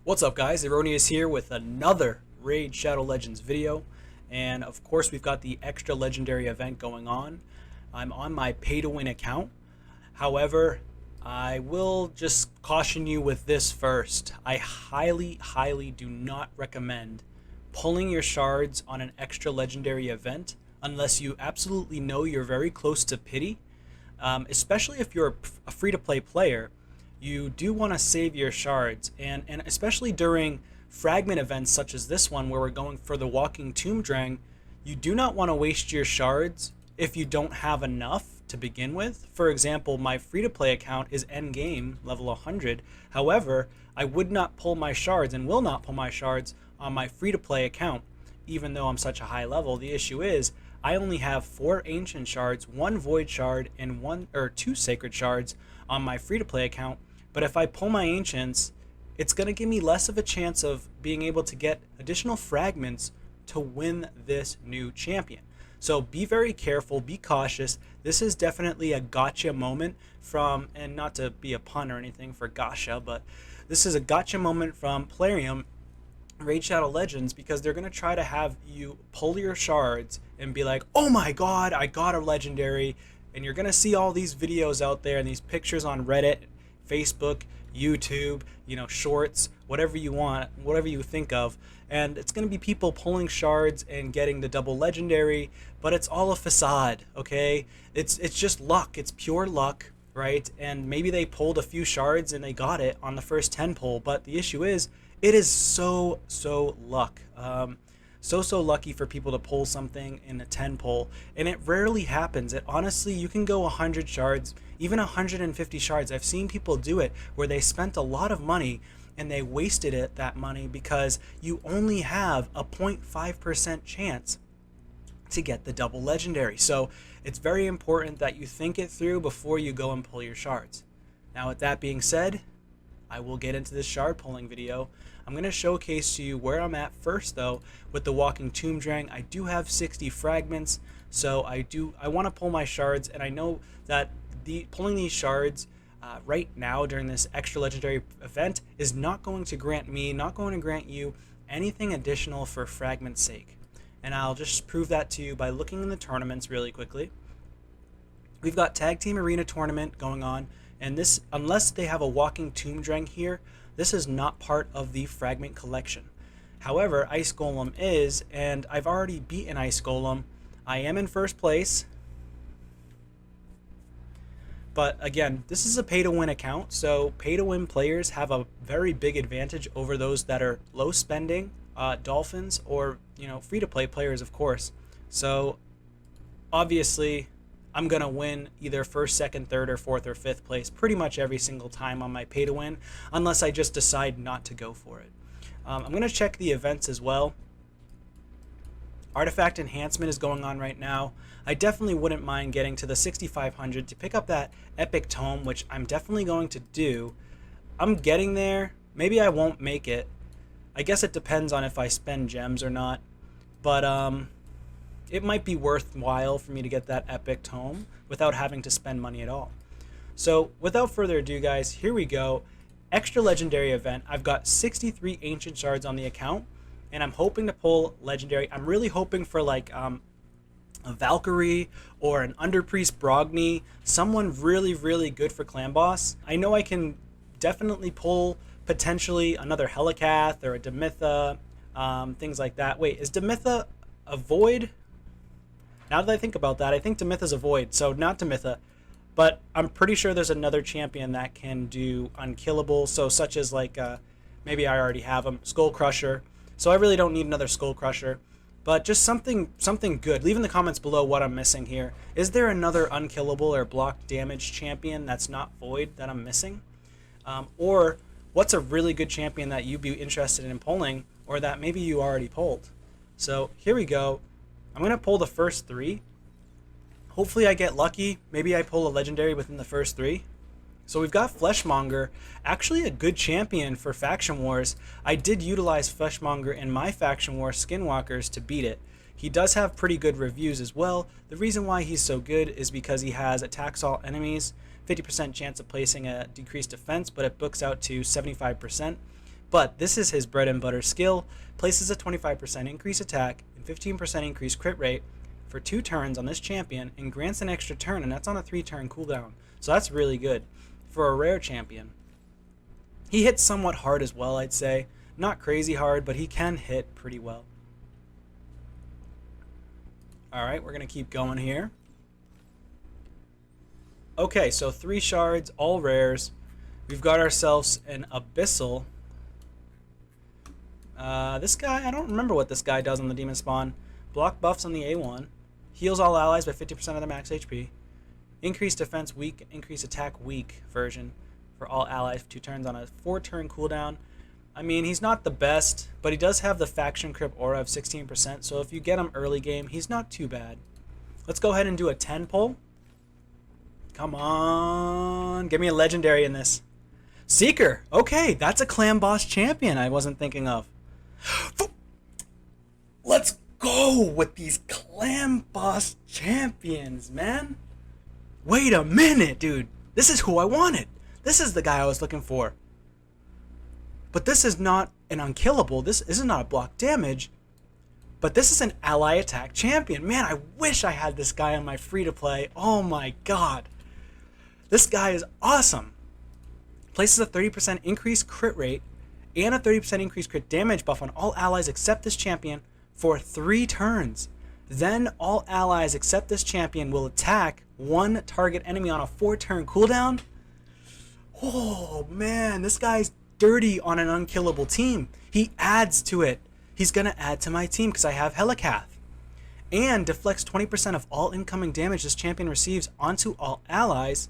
What's up guys, Aroneous here with another Raid Shadow Legends video, and of course we've got the extra legendary event going on. I'm on my pay to win account. However, I will just caution you with this first. I highly do not recommend pulling your shards on an extra legendary event unless you absolutely know you're very close to pity, especially if you're a free-to-play player. You do want to save your shards, and especially during fragment events such as this one where we're going for the walking tomb drang, you do not want to waste your shards if you don't have enough to begin with. For example, my free-to-play account is endgame level 100. However, I would not pull my shards and will not pull my shards on my free-to-play account even though I'm such a high level. The issue is I only have 4 ancient shards, 1 void shard, and 2 sacred shards on my free-to-play account. But if I pull my ancients, it's going to give me less of a chance of being able to get additional fragments to win this new champion. So be very careful, be cautious. This is definitely a gotcha moment from, and not to be a pun or anything for gotcha, but this is a gotcha moment from Plarium Raid Shadow Legends, because they're going to try to have you pull your shards and be like, oh my god, I got a legendary. And you're going to see all these videos out there and these pictures on Reddit, Facebook, YouTube, shorts, whatever you want, whatever you think of, and it's going to be people pulling shards and getting the double legendary, but it's all a facade, okay? It's just luck. It's pure luck, right? And maybe they pulled a few shards and they got it on the first 10 pull, but the issue is it is so luck. So lucky for people to pull something in a 10 pull, and it rarely happens. It honestly, you can go 100 shards, even 150 shards. I've seen people do it where they spent a lot of money and they wasted that money because you only have a 0.5% chance to get the double legendary. So it's very important that you think it through before you go and pull your shards. Now with that being said, I will get into this shard pulling video. I'm going to showcase to you where I'm at first though with the walking tomb drang. I do have 60 fragments, so I want to pull my shards, and I know that pulling these shards right now during this extra legendary event is not going to grant you anything additional for fragment's sake. And I'll just prove that to you by looking in the tournaments really quickly. We've got Tag Team Arena tournament going on, and this, unless they have a walking tomb drang here, this is not part of the fragment collection. However, Ice Golem is, and I've already beaten Ice Golem. I am in first place, but again, this is a pay to win account, so pay to win players have a very big advantage over those that are low spending dolphins, or free to play players, of course. So obviously I'm going to win either first, second, third, or fourth, or fifth place pretty much every single time on my pay to win, unless I just decide not to go for it. I'm going to check the events as well. Artifact Enhancement is going on right now. I definitely wouldn't mind getting to the 6,500 to pick up that Epic Tome, which I'm definitely going to do. I'm getting there. Maybe I won't make it. I guess it depends on if I spend gems or not. But it might be worthwhile for me to get that Epic Tome without having to spend money at all. So without further ado, guys, here we go. Extra legendary event. I've got 63 ancient shards on the account, and I'm hoping to pull legendary. I'm really hoping for like a Valkyrie or an Underpriest Brogni, someone really good for clan boss. I know I can definitely pull potentially another Helicath or a Demitha, things like that. Wait, is Demitha a void? Now that I think about that, I think Demitha's a void, so not Demitha. But I'm pretty sure there's another champion that can do unkillable, so such as like, maybe I already have him, Skull Crusher. So I really don't need another Skull Crusher. But just something good. Leave in the comments below what I'm missing here. Is there another unkillable or block damage champion that's not void that I'm missing? Or what's a really good champion that you'd be interested in pulling, or that maybe you already pulled? So here we go. I'm going to pull the first 3. Hopefully I get lucky. Maybe I pull a legendary within the first 3. So we've got Fleshmonger, actually a good champion for Faction Wars. I did utilize Fleshmonger in my Faction Wars Skinwalkers to beat it. He does have pretty good reviews as well. The reason why he's so good is because he has attacks all enemies, 50% chance of placing a decreased defense, but it books out to 75%. But this is his bread and butter skill. Places a 25% increase attack and 15% increase crit rate for 2 turns on this champion and grants an extra turn, and that's on a 3-turn cooldown. So that's really good for a rare champion. He hits somewhat hard as well, I'd say. Not crazy hard, but he can hit pretty well. Alright, we're going to keep going here. Okay, so 3 shards, all rares. We've got ourselves an Abyssal. This guy, I don't remember what this guy does on the Demon Spawn. Block buffs on the A1. Heals all allies by 50% of their max HP. Increase defense weak, increase attack weak version for all allies for 2 turns on a 4-turn cooldown. I mean, he's not the best, but he does have the faction crip aura of 16%, so if you get him early game, he's not too bad. Let's go ahead and do a 10 pull. Come on, give me a legendary in this. Seeker, okay, that's a clan boss champion I wasn't thinking of. Let's go with these clan boss champions, man. Wait a minute, dude. This is who I wanted. This is the guy I was looking for. But this is not an unkillable. This is not a block damage. But this is an ally attack champion. Man, I wish I had this guy on my free-to-play. Oh my god. This guy is awesome. Places a 30% increased crit rate and a 30% increased crit damage buff on all allies except this champion for 3 turns. Then all allies except this champion will attack 1 target enemy on a 4-turn cooldown. Oh man, this guy's dirty on an unkillable team. He adds to it. He's gonna add to my team because I have Helicath. And deflects 20% of all incoming damage this champion receives onto all allies.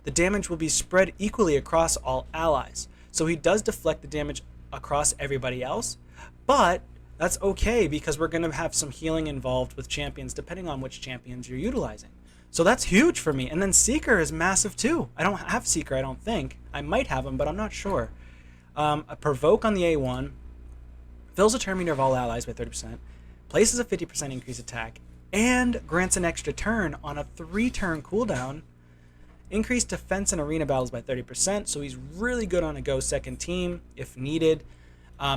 The damage will be spread equally across all allies. So he does deflect the damage across everybody else, but that's okay because we're gonna have some healing involved with champions depending on which champions you're utilizing. So that's huge for me. And then Seeker is massive too. I don't have Seeker, I don't think. I might have him, but I'm not sure. A Provoke on the A1. Fills a turn meter of all allies by 30%. Places a 50% increase attack. And grants an extra turn on a 3-turn cooldown. Increased defense in arena battles by 30%. So he's really good on a go second team if needed.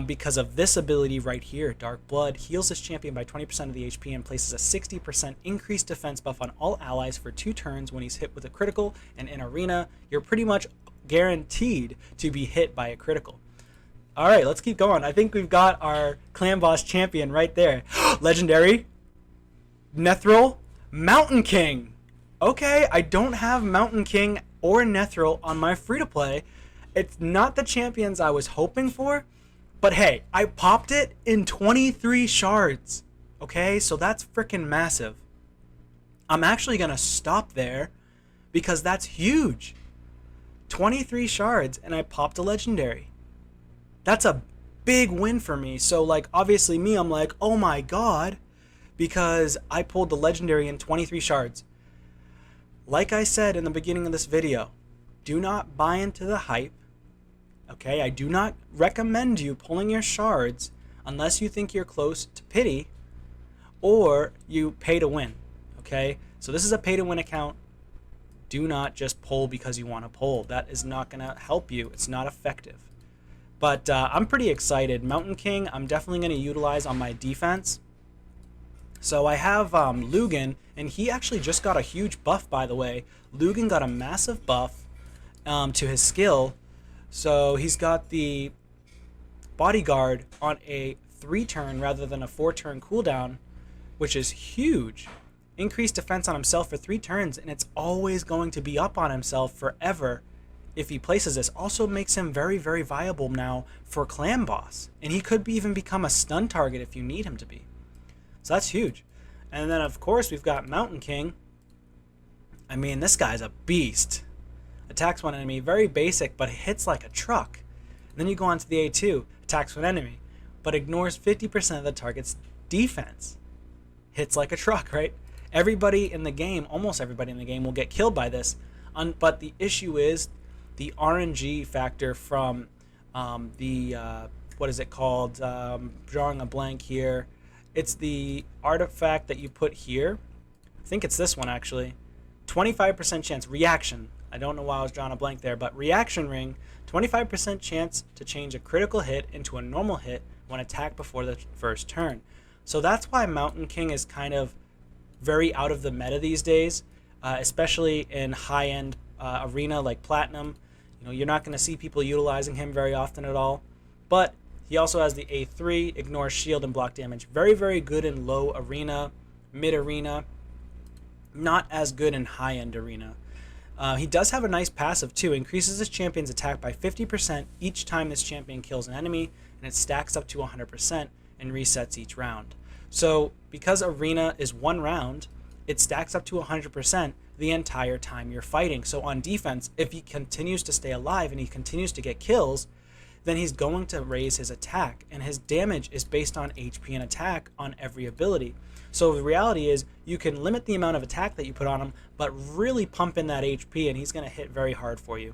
Because of this ability right here, Dark Blood heals this champion by 20% of the HP and places a 60% increased defense buff on all allies for 2 turns when he's hit with a critical, and in arena, you're pretty much guaranteed to be hit by a critical. Alright, let's keep going. I think we've got our clan boss champion right there. Legendary, Nethril, Mountain King. Okay, I don't have Mountain King or Nethril on my free-to-play. It's not the champions I was hoping for. But hey, I popped it in 23 shards. Okay, so that's freaking massive. I'm actually going to stop there because that's huge. 23 shards and I popped a legendary. That's a big win for me. So like obviously me, I'm like, oh my god, because I pulled the legendary in 23 shards. Like I said in the beginning of this video, do not buy into the hype. Okay, I do not recommend you pulling your shards unless you think you're close to pity or you pay to win. Okay, so this is a pay to win account. Do not just pull because you want to pull. That is not going to help you. It's not effective. But I'm pretty excited. Mountain King, I'm definitely going to utilize on my defense. So I have Lugan, and he actually just got a huge buff, by the way. Lugan got a massive buff to his skill. So he's got the Bodyguard on a 3-turn rather than a 4-turn cooldown, which is huge. Increased defense on himself for 3 turns, and it's always going to be up on himself forever if he places this. Also makes him very, very viable now for clan boss, and he could even become a stun target if you need him to be. So that's huge. And then of course we've got Mountain King. I mean, this guy's a beast. Attacks one enemy, very basic, but hits like a truck. And then you go on to the A2, attacks one enemy, but ignores 50% of the target's defense. Hits like a truck, right? Everybody in the game, almost everybody in the game, will get killed by this. But the issue is the RNG factor from what is it called? Drawing a blank here. It's the artifact that you put here. I think it's this one actually. 25% chance reaction. I don't know why I was drawing a blank there, but reaction ring, 25% chance to change a critical hit into a normal hit when attacked before the first turn. So that's why Mountain King is kind of very out of the meta these days, especially in high-end arena like Platinum. You know, you're not going to see people utilizing him very often at all. But he also has the A3, ignore shield and block damage. Very, very good in low arena, mid arena. Not as good in high-end arena. He does have a nice passive too. Increases his champion's attack by 50% each time this champion kills an enemy, and it stacks up to 100% and resets each round. So because arena is one round, it stacks up to 100% the entire time you're fighting. So on defense, if he continues to stay alive and he continues to get kills, then he's going to raise his attack, and his damage is based on HP and attack on every ability. So the reality is you can limit the amount of attack that you put on him, but really pump in that HP, and he's going to hit very hard for you.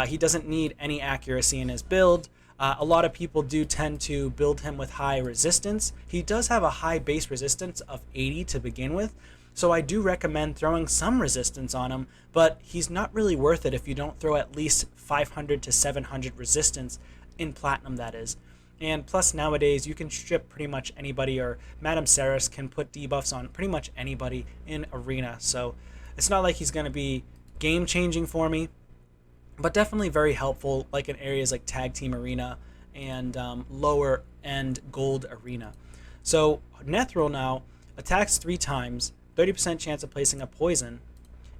He doesn't need any accuracy in his build. A lot of people do tend to build him with high resistance. He does have a high base resistance of 80 to begin with, so I do recommend throwing some resistance on him, but he's not really worth it if you don't throw at least 500 to 700 resistance in Platinum, that is. And plus nowadays you can strip pretty much anybody, or Madame Saris can put debuffs on pretty much anybody in arena. So it's not like he's going to be game changing for me, but definitely very helpful like in areas like tag team arena and lower end gold arena. So Nethril now attacks 3 times, 30% chance of placing a poison,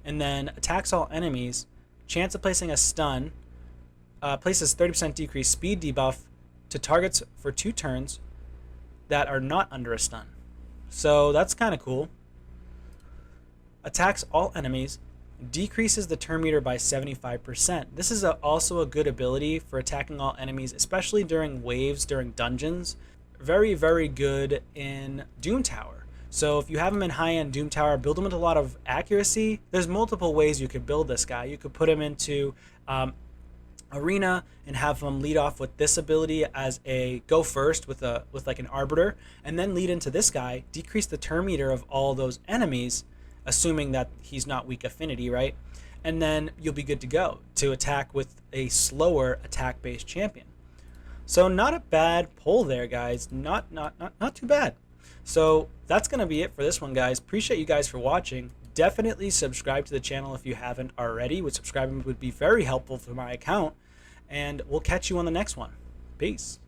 and then attacks all enemies, chance of placing a stun, places 30% decreased speed debuff to targets for 2 turns that are not under a stun. So that's kind of cool. Attacks all enemies, decreases the turn meter by 75%. This is also a good ability for attacking all enemies, especially during waves, during dungeons. Very, very good in Doom Tower. So if you have him in high-end Doom Tower, build him with a lot of accuracy. There's multiple ways you could build this guy. You could put him into arena and have him lead off with this ability as a go first with like an arbiter, and then lead into this guy, decrease the turn meter of all those enemies, assuming that he's not weak affinity, right? And then you'll be good to go to attack with a slower attack based champion. So not a bad pull there, guys. Not too bad. So that's gonna be it for this one, guys. Appreciate you guys for watching. Definitely subscribe to the channel if you haven't already. Subscribing would be very helpful for my account, and we'll catch you on the next one. Peace.